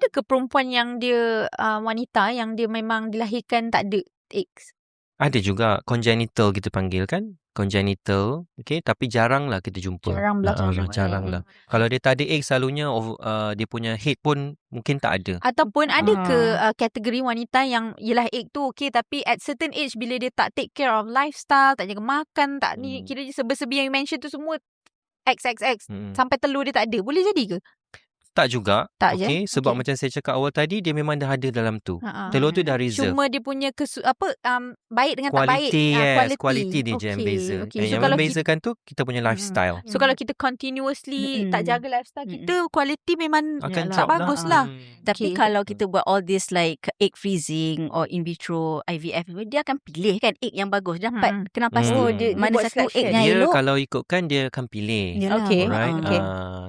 ada ke perempuan yang dia wanita yang dia memang dilahirkan tak ada eggs? Ada juga congenital kita panggil kan, congenital, okay, tapi jarang lah kita jumpa. Jarang berlaku. Jarang lah. Kalau dia tak ada egg, selalunya dia punya head pun mungkin tak ada. Ataupun ada ke kategori wanita yang yelah egg tu okey, tapi at certain age bila dia tak take care of lifestyle, tak jaga makan, tak ni, kira serba-serbi yang you mention tu semua XXX sampai telur dia tak ada, boleh jadi ke? Tak juga. Tak je? Okay, sebab Okey. macam saya cakap awal tadi, dia memang dah ada dalam tu. Telur tu dah reserve. Cuma dia punya baik dengan tak baik. Quality, yes. Quality. Quality ni je yang beza. Okay. So Yang kalau membezakan tu kita punya lifestyle. So kalau kita continuously tak jaga lifestyle kita, quality memang Akan tak drop bagus lah. lah. Tapi kalau kita buat all this like egg freezing or in vitro IVF, dia akan pilih kan egg yang bagus. Dapat kenapa dia mana buat satu selection. egg yang Dia elok. kalau ikutkan dia akan pilih. Yalah. Okay. Alright. Okay.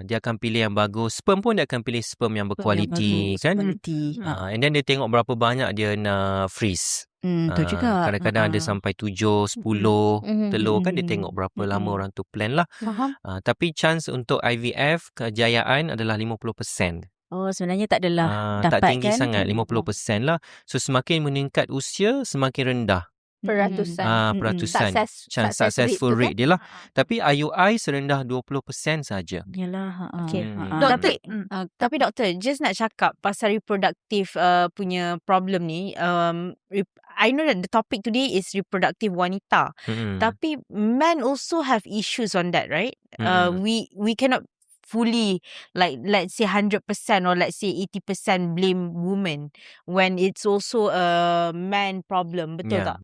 Dia akan pilih yang bagus. Sperm pun dia akan pilih sperm yang berkualiti kan. Quality. And then dia tengok berapa banyak dia nak freeze. Betul juga. Kadang-kadang ada sampai 7, 10 telur kan, dia tengok berapa lama orang tu plan lah. Faham. Tapi chance untuk IVF kejayaan adalah 50%. Oh, sebenarnya tak adalah dapat tak tinggi kan? sangat, 50% lah. So semakin meningkat usia, semakin rendah Peratusan. successful rate dia lah. Tapi IUI serendah 20% saja. Yalah. Okay. Doktor, tapi doktor, just nak cakap pasal reproductive punya problem ni. I know that the topic today is reproductive wanita. Tapi men also have issues on that, right? We cannot fully, like let's say 100% or let's say 80% blame women when it's also a man problem. Betul tak?